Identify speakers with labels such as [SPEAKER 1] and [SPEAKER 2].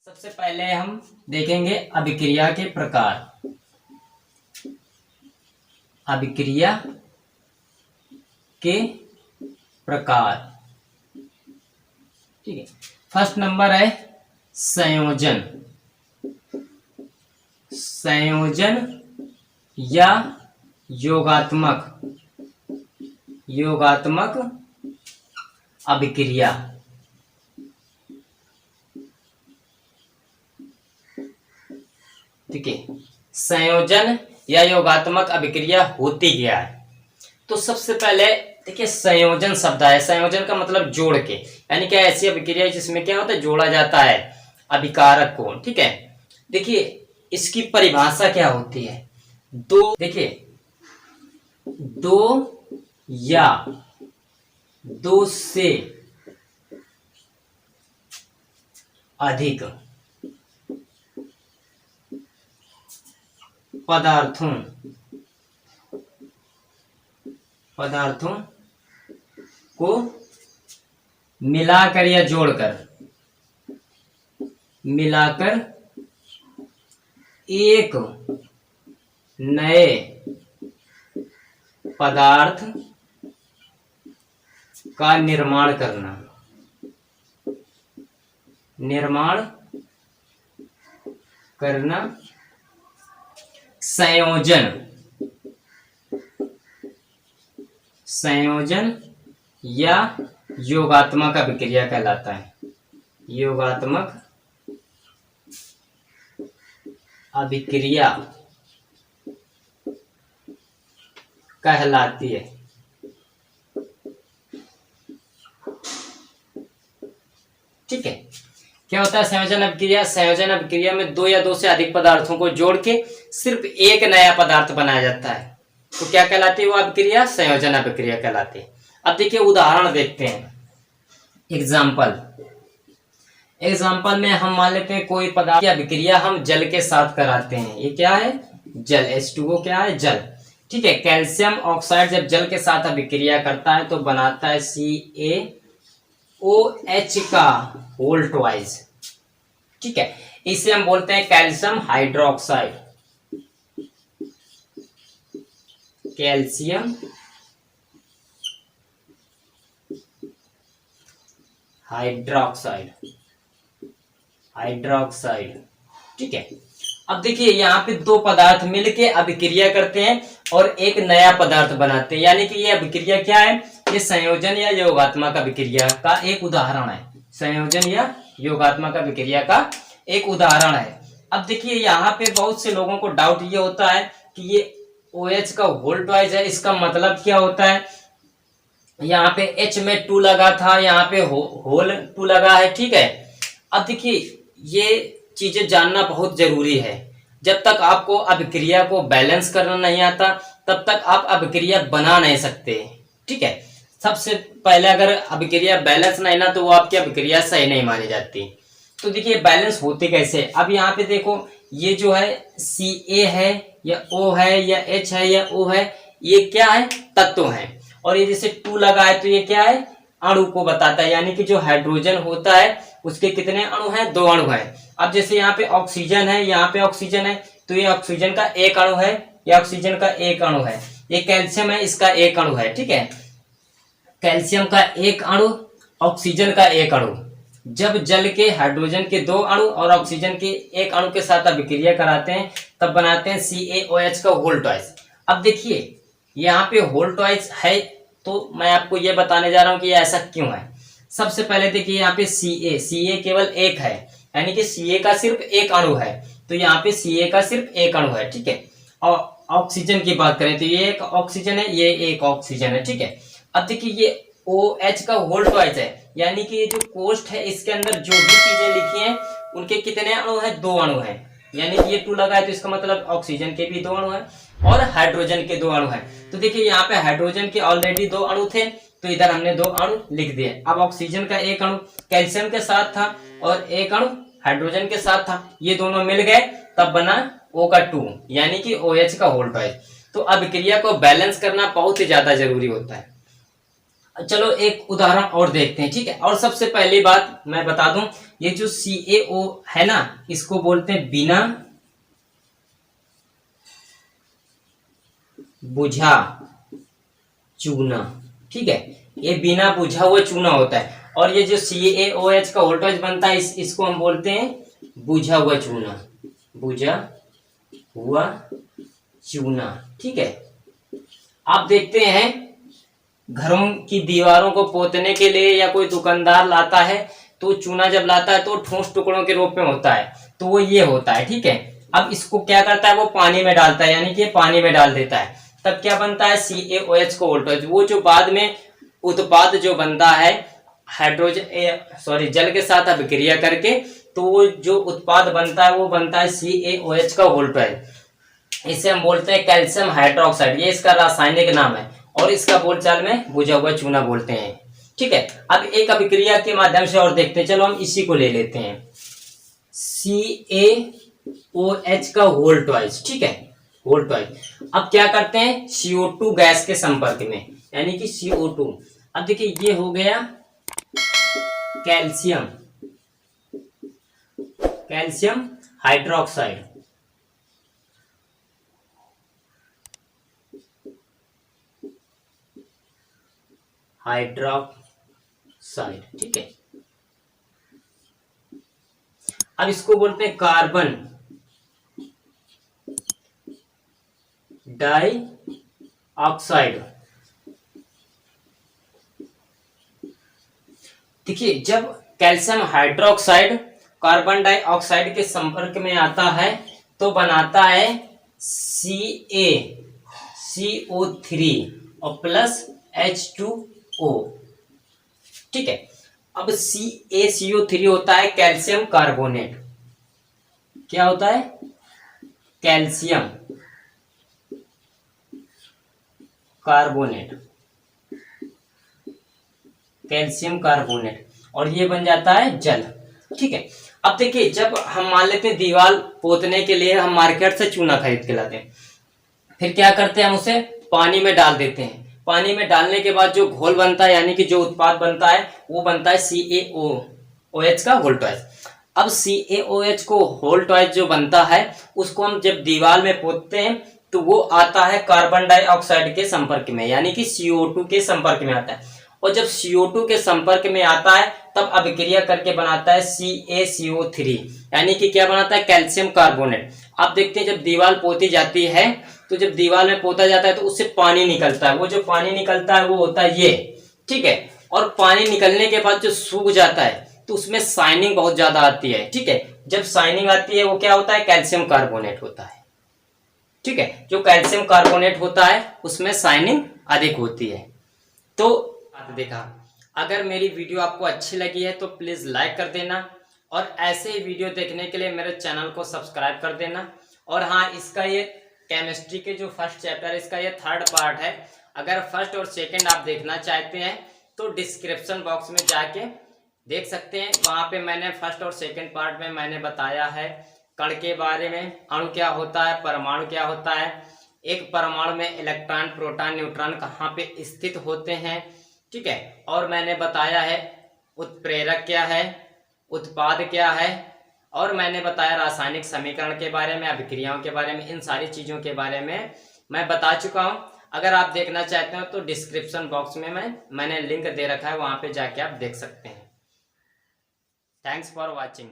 [SPEAKER 1] सबसे पहले हम देखेंगे अभिक्रिया के प्रकार। अभिक्रिया के प्रकार, ठीक है। फर्स्ट नंबर है संयोजन। संयोजन या योगात्मक अभिक्रिया। ठीक है, संयोजन या योगात्मक अभिक्रिया होती क्या है? तो सबसे पहले देखिए, संयोजन शब्द है। संयोजन का मतलब जोड़ के, यानी क्या ऐसी अभिक्रिया जिसमें क्या होता है, जोड़ा जाता है अभिकारक को। ठीक है, देखिए इसकी परिभाषा क्या होती है। देखिए, दो या दो से अधिक पदार्थों को मिलाकर या मिलाकर एक नए पदार्थ का निर्माण करना संयोजन या योगात्मक अभिक्रिया कहलाता है। योगात्मक अभिक्रिया कहलाती है। ठीक है, क्या होता है संयोजन अभिक्रिया? संयोजन अभिक्रिया में दो या दो से अधिक पदार्थों को जोड़ के सिर्फ एक नया पदार्थ बनाया जाता है, तो क्या कहलाती है वो अभिक्रिया? संयोजन अभिक्रिया कहलाती है। अब देखिए उदाहरण देखते हैं। एग्जाम्पल में हम मान लेते हैं कोई पदार्थ की अभिक्रिया हम जल के साथ कराते हैं। ये क्या है? जल। H2O क्या है? जल। ठीक है, कैल्शियम ऑक्साइड जब जल के साथ अभिक्रिया करता है तो बनाता है CaOH का होल ट्वाइस। ठीक है, इसे हम बोलते हैं कैल्शियम हाइड्रोक्साइड। Calcium hydroxide. ठीक है, अब देखिए यहाँ पे दो पदार्थ मिलके अभिक्रिया करते हैं और एक नया पदार्थ बनाते हैं, यानी कि ये अभिक्रिया क्या है? ये संयोजन या योगात्मक अभिक्रिया का एक उदाहरण है। संयोजन या योगात्मक अभिक्रिया का एक उदाहरण है। अब देखिए यहाँ पे बहुत से लोगों को डाउट ये होता है कि ये OH का होल ट्वाइस है, इसका मतलब क्या होता है? यहाँ पे H में 2 लगा था, यहाँ पे होल 2 लगा है। ठीक है, अब देखिए ये चीजें जानना बहुत जरूरी है। जब तक आपको अभिक्रिया को बैलेंस करना नहीं आता तब तक आप अभिक्रिया बना नहीं सकते। ठीक है, सबसे पहले अगर अभिक्रिया बैलेंस नहीं ना तो वो आपकी अभिक्रिया सही नहीं मानी जाती। तो देखिए बैलेंस होती कैसे? अब यहाँ पे देखो, ये जो है Ca है या O है या H है या O है, ये क्या है? तत्व है। और ये जैसे 2 लगा है तो ये क्या है? अणु को बताता है, यानी कि जो हाइड्रोजन होता है उसके कितने अणु हैं? 2 अणु हैं। अब जैसे यहाँ पे ऑक्सीजन है, यहाँ पे ऑक्सीजन है, तो ये ऑक्सीजन का एक अणु है, ये ऑक्सीजन का एक अणु है। ये कैल्शियम है, इसका एक अणु है। ठीक है, कैल्शियम का एक अणु, ऑक्सीजन का एक अणु। जब जल के हाइड्रोजन के 2 अणु और ऑक्सीजन के एक अणु के साथ अभिक्रिया कराते हैं तब बनाते हैं CaOH का होल ट्वाइस। अब देखिए यहाँ पे होल ट्वाइस है तो मैं आपको ये बताने जा रहा हूँ कि ये ऐसा क्यों है। सबसे पहले देखिए यहाँ पे Ca केवल एक है, यानी कि Ca का सिर्फ एक अणु है, तो यहाँ पे Ca का सिर्फ एक अणु है। ठीक है, और ऑक्सीजन की बात करें तो ये एक ऑक्सीजन है, ये एक ऑक्सीजन है। ठीक है, अब देखिए ये OH का होल ट्वाइस है, यानी कि ये जो कोष्ठ है इसके अंदर जो भी चीजें लिखी हैं उनके कितने अणु हैं? 2 अणु हैं। यानी कि ये 2 लगा है तो इसका मतलब ऑक्सीजन के भी 2 अणु हैं और हाइड्रोजन के 2 अणु हैं। तो देखिए यहाँ पे हाइड्रोजन के ऑलरेडी 2 अणु थे तो इधर हमने 2 अणु लिख दिए। अब ऑक्सीजन का एक अणु कैल्शियम के साथ था और एक अणु हाइड्रोजन के साथ था, ये दोनों मिल गए तब बना O का 2, यानी कि OH का होल ट्वाइस। तो अभिक्रिया को बैलेंस करना बहुत ही ज्यादा जरूरी होता है। चलो एक उदाहरण और देखते हैं, ठीक है। और सबसे पहली बात मैं बता दूं, ये जो CaO है ना, इसको बोलते हैं बिना बुझा चूना, ठीक है। ये बिना बुझा हुआ चूना होता है। और ये जो CaOH का वोल्टेज बनता है, इसको हम बोलते हैं बुझा हुआ चूना, बुझा हुआ चूना, ठीक है। आप देखते हैं घरों की दीवारों को पोतने के लिए या कोई दुकानदार लाता है तो चूना जब लाता है तो ठोस टुकड़ों के रूप में होता है, तो वो ये होता है, ठीक है। अब इसको क्या करता है, वो पानी में डालता है, यानी कि पानी में डाल देता है, तब क्या बनता है CaOH को वोल्टेज। वो जो बाद में उत्पाद जो बनता है हाइड्रोजन जल के साथ अभिक्रिया करके, तो वो जो उत्पाद बनता है वो बनता है CaOH का वोल्टेज। इसे हम बोलते हैं कैल्शियम हाइड्रोक्साइड, ये इसका रासायनिक नाम है, और इसका बोलचाल में बुझा हुआ चूना बोलते हैं, ठीक है। अब एक अभिक्रिया के माध्यम से और देखते हैं, चलो हम इसी को ले लेते हैं, CaOH का वोल्टेज, ठीक है, वोल्टेज। अब क्या करते हैं, CO2 गैस के संपर्क में, यानी कि CO2। अब देखिए ये हो गया कैल्शियम, कैल्शियम हाइड्रोक्साइड, हाइड्रोक्साइड, ठीक है। अब इसको बोलते हैं कार्बन डाई ऑक्साइड। देखिए जब कैल्शियम हाइड्रोक्साइड कार्बन डाइऑक्साइड के संपर्क में आता है तो बनाता है CO3 और प्लस H2O, ठीक है। अब CaCO3 होता है कैल्शियम कार्बोनेट। क्या होता है, कैल्शियम कार्बोनेट, कैल्शियम कार्बोनेट, और ये बन जाता है जल, ठीक है। अब देखिए जब हम मान लेते हैं दीवार पोतने के लिए हम मार्केट से चूना खरीद के लाते हैं, फिर क्या करते हैं, हम उसे पानी में डाल देते हैं। पानी में डालने के बाद जो घोल बनता है, यानी कि जो उत्पाद बनता है, वो बनता है CaOH का वोल्टेज। अब CaOH को वोल्टेज जो बनता है, उसको हम जब दीवार में पोतते हैं तो वो आता है कार्बन डाइऑक्साइड के संपर्क में, यानी कि CO2 के संपर्क में आता है। और जब CO2 के संपर्क में आता है तब अभिक्रिया करके बनाता है CaCO3, यानी कि क्या बनाता है, कैल्शियम कार्बोनेट। आप देखते हैं जब दीवार पोती जाती है तो जब दीवार में पोता जाता है तो उससे पानी निकलता है, वो जो पानी निकलता है वो होता है ये, ठीक है। और पानी निकलने के बाद जो सूख जाता है तो उसमें शाइनिंग बहुत ज्यादा आती है, ठीक है। जब शाइनिंग आती है वो क्या होता है, कैल्शियम कार्बोनेट होता है, ठीक है। जो कैल्शियम कार्बोनेट होता है उसमें शाइनिंग अधिक होती है। तो देखा, अगर मेरी वीडियो आपको अच्छी लगी है तो प्लीज लाइक कर देना, और ऐसे ही वीडियो देखने के लिए मेरे चैनल को सब्सक्राइब कर देना। और हाँ, इसका ये केमिस्ट्री के जो फर्स्ट चैप्टर, इसका ये 3rd पार्ट है। अगर फर्स्ट और सेकंड आप देखना चाहते हैं तो डिस्क्रिप्शन बॉक्स में जाके देख सकते हैं, वहां पे मैंने फर्स्ट और सेकंड पार्ट में मैंने बताया है कण के बारे में, अणु क्या होता है, परमाणु क्या होता है, एक परमाणु में इलेक्ट्रॉन प्रोटॉन न्यूट्रॉन कहाँ पे स्थित होते हैं, ठीक है। और मैंने बताया है उत्प्रेरक क्या है, उत्पाद क्या है, और मैंने बताया रासायनिक समीकरण के बारे में, अभिक्रियाओं के बारे में, इन सारी चीजों के बारे में मैं बता चुका हूं। अगर आप देखना चाहते हो तो डिस्क्रिप्शन बॉक्स में मैंने लिंक दे रखा है, वहां पे जाके आप देख सकते हैं। Thanks for watching.